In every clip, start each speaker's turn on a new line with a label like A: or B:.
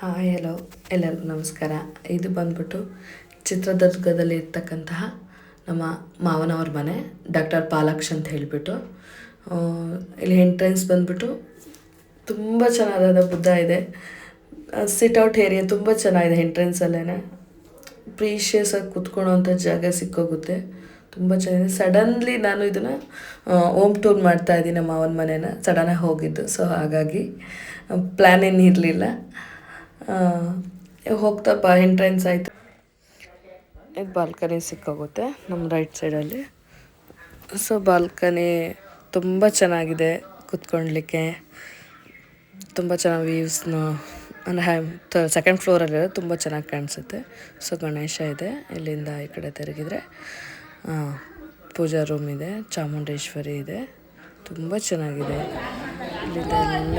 A: Hi hello ಎಲ್ಲರಿಗೂ ನಮಸ್ಕಾರ. ಇದು ಬಂದ್ಬಿಟ್ಟು ಚಿತ್ರದುರ್ಗದಲ್ಲಿ ಇರ್ತಕ್ಕಂತಹ ನಮ್ಮ ಮಾವನವ್ರ ಮನೆ, ಡಾಕ್ಟರ್ ಪಾಲಾಕ್ಷ್ ಅಂತ ಹೇಳಿಬಿಟ್ಟು. ಇಲ್ಲಿ ಎಂಟ್ರೆನ್ಸ್ ಬಂದ್ಬಿಟ್ಟು ತುಂಬ ಚೆನ್ನಾದ ಬುದ್ಧ ಇದೆ. ಸಿಟ್ಔಟ್ ಏರಿಯಾ ತುಂಬ ಚೆನ್ನಾಗಿದೆ. ಎಂಟ್ರೆನ್ಸಲ್ಲೇ ಪ್ರೀಷಿಯಸ್ ಆಗಿ ಕೂತ್ಕೊಳ್ಳೋವಂಥ ಜಾಗ ಸಿಕ್ಕೋಗುತ್ತೆ. ತುಂಬ ಚೆನ್ನಾಗಿದೆ. ಸಡನ್ಲಿ ನಾನು ಇದನ್ನು ಹೋಮ್ ಟೂರ್ ಮಾಡ್ತಾಯಿದ್ದೀನಿ. ನಮ್ಮ ಮಾವನ ಮನೇನ ಸಡನ್ನಾಗಿ ಹೋಗಿದ್ದು, ಸೊ ಹಾಗಾಗಿ ಪ್ಲ್ಯಾನ್ ಏನು ಇರಲಿಲ್ಲ. ಹೋಗ್ತಾ ಎಂಟ್ರೆನ್ಸ್ ಆಯಿತು. ಇದು ಬಾಲ್ಕನಿ ಸಿಕ್ಕೋಗುತ್ತೆ ನಮ್ಮ ರೈಟ್ ಸೈಡಲ್ಲಿ. ಸೊ ಬಾಲ್ಕನಿ ತುಂಬ ಚೆನ್ನಾಗಿದೆ ಕೂತ್ಕೊಳ್ಳಲಿಕ್ಕೆ. ತುಂಬ ಚೆನ್ನಾಗಿ ವ್ಯೂಸ್ನ ಅಂದರೆ ಸೆಕೆಂಡ್ ಫ್ಲೋರಲ್ಲಿರೋ ತುಂಬ ಚೆನ್ನಾಗಿ ಕಾಣಿಸುತ್ತೆ. ಸೊ ಗಣೇಶ ಇದೆ. ಇಲ್ಲಿಂದ ಈ ಕಡೆ ತಿರುಗಿದ್ರೆ ಪೂಜಾ ರೂಮ್ ಇದೆ, ಚಾಮುಂಡೇಶ್ವರಿ ಇದೆ. ತುಂಬ ಚೆನ್ನಾಗಿದೆ. ಇಲ್ಲಿಂದ ಎಲ್ಲ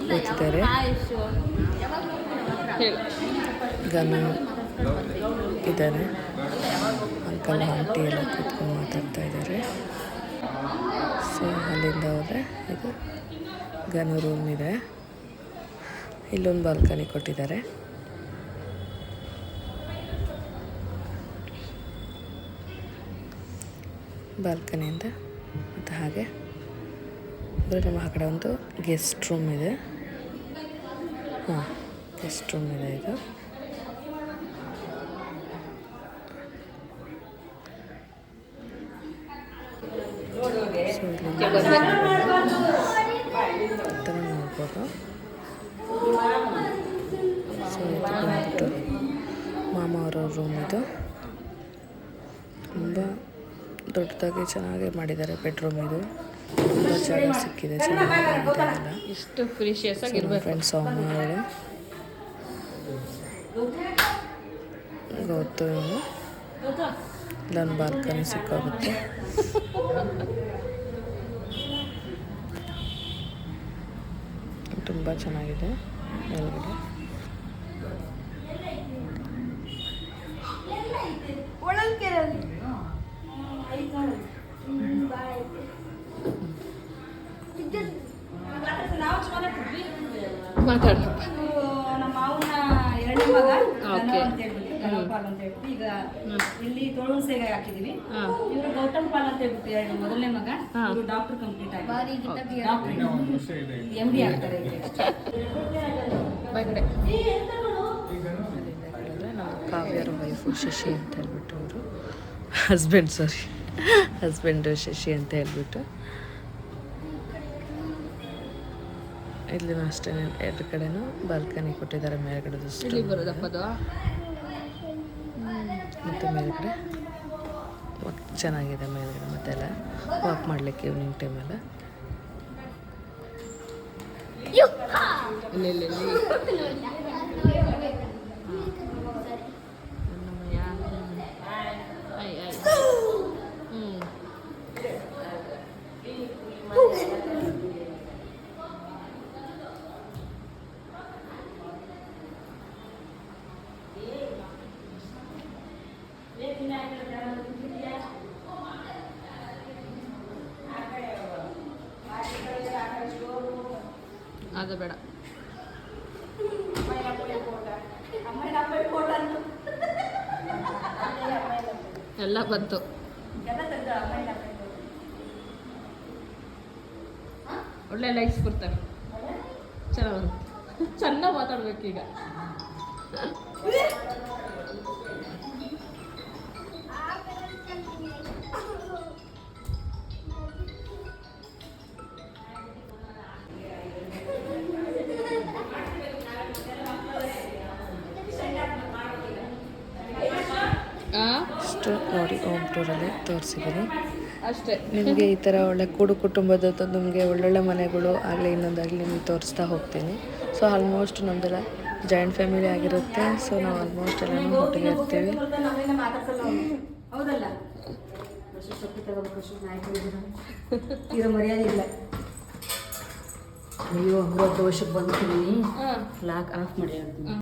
A: ಕೂತಿದ್ದಾರೆ. ಗನು ಇದ್ದಾನೆ, ಅಂಕಲ್ ಆಂಟಿ ಎಲ್ಲ ಕೂತ್ಕೊಂಡು ಮಾತಾಡ್ತಾ ಇದ್ದಾರೆ. ಸೊ ಅಲ್ಲಿಂದ ಹೋದರೆ ಇದು ಗನು ರೂಮ್ ಇದೆ. ಇಲ್ಲೊಂದು ಬಾಲ್ಕನಿ ಕೊಟ್ಟಿದ್ದಾರೆ. ಬಾಲ್ಕನಿಯಿಂದ ಮತ್ತು ಹಾಗೆ ಅಂದರೆ ನಮ್ಮ ಆ ಕಡೆ ಒಂದು ಗೆಸ್ಟ್ ರೂಮ್ ಇದೆ. ಗೆಸ್ಟ್ ರೂಮ್ ಇದೆ ಇದು. ಸೊ ಇಲ್ಲಿ ಥರ ನೋಡ್ಬೋದು. ಸೊ ಇದು ಬಂದ್ಬಿಟ್ಟು ಮಾಮ ಅವರ ರೂಮ್ ಇದು. ತುಂಬ ದೊಡ್ಡದಾಗಿ ಚೆನ್ನಾಗಿ ಮಾಡಿದ್ದಾರೆ ಬೆಡ್ರೂಮ್ ಇದು. ತುಂಬ ಜಾಗ ಸಿಕ್ಕಿದೆ, ಚೆನ್ನಾಗಿ
B: ಎಷ್ಟು ಪ್ರೀಶಿಯಸ್ ಆಗಿರ್ಬೇಕು.
A: ಫ್ರೆಂಡ್ಸ್ ಸೌಮ್ಯ ಅವರು ಗೊತ್ತು. ಇಲ್ಲೊಂದು ಬಾಲ್ಕನಿ ಸಿಕ್ಕೋಗುತ್ತೆ. ತುಂಬ ಚೆನ್ನಾಗಿದೆ ಮೇಲ್ಗಡೆ.
B: ಮಾತಾಡಪ್ಪ.
C: ನಮ್ಮ ಮಾವನ ಎರಡನೇ ಮಗ ಅಂತ ಹೇಳ್ಬಿಟ್ಟು ಗಣಪಾಲ್ ಅಂತ ಹೇಳ್ಬಿಟ್ಟು ಈಗ ಇಲ್ಲಿ ತೊಳಸೆಗೆ ಹಾಕಿದೀವಿ. ಇವರು ಗೌತಮ್ ಪಾಲ್ ಅಂತ ಹೇಳ್ಬಿಟ್ಟು ಮೊದಲನೇ ಮಗ. ಇವರು ಡಾಕ್ಟರ್ ಕಂಪ್ಲೀಟ್ ಆಗಿ MD ಆಗ್ತಾರೆ.
A: ನಮ್ಮ ಕಾವ್ಯರ ವೈಫು ಶಶಿ ಅಂತ ಹೇಳ್ಬಿಟ್ಟು ಅವರು ಹಸ್ಬೆಂಡು ಶಶಿ ಅಂತ ಹೇಳ್ಬಿಟ್ಟು. ಇಲ್ಲಿ ಅಷ್ಟೇ ಎರಡು ಕಡೆನೂ ಬಾಲ್ಕನಿ ಕೊಟ್ಟಿದ್ದಾರೆ. ಮೇಲ್ಗಡೆ ಮತ್ತು ಮೇಲ್ಗಡೆ ಚೆನ್ನಾಗಿದೆ. ಮೇಲ್ಗಡೆ ಮತ್ತೆಲ್ಲ ವಾಕ್ ಮಾಡಲಿಕ್ಕೆ ಈವ್ನಿಂಗ್ ಟೈಮೆಲ್ಲ.
B: ಅದು ಬೇಡ. ಎಲ್ಲ ಬಂತು. ಒಳ್ಳೆ ಲೈಕ್ಸ್ ಕೊಡ್ತಾರೆ. ಚೆನ್ನಾಗಿ ಚೆನ್ನಾಗಿ ಮಾತಾಡ್ಬೇಕೀಗ.
A: ಅಷ್ಟು ನೋಡಿ ಹೋಮ್ ಟೂರಲ್ಲಿ ತೋರಿಸಿದ್ದೀನಿ
B: ಅಷ್ಟೇ.
A: ನಿಮಗೆ ಈ ಥರ ಒಳ್ಳೆ ಕೂಡು ಕುಟುಂಬದ ನಿಮಗೆ ಒಳ್ಳೊಳ್ಳೆ ಮನೆಗಳು ಆಗಲಿ ಇನ್ನೊಂದಾಗಲಿ ನಿಮಗೆ ತೋರಿಸ್ತಾ ಹೋಗ್ತೀನಿ. ಸೊ ಆಲ್ಮೋಸ್ಟ್ ನಮ್ಮದೆಲ್ಲ ಜಾಯಿಂಟ್ ಫ್ಯಾಮಿಲಿ ಆಗಿರುತ್ತೆ. ಸೊ ನಾವು ಆಲ್ಮೋಸ್ಟ್ ಎಲ್ಲನೂ ಒಟ್ಟಿಗೆ ಇರ್ತೀವಿ.
C: ಇರೋ ಮರ್ಯಾದೆ ಇಲ್ಲ. ಅಯ್ಯೋ 30 ವರ್ಷಕ್ಕೆ ಬಂದ್ಬಿಟ್ಟಿದ್ದೀನಿ. ಲಾಕ್ ಆಫ್ ಮಾಡಿ.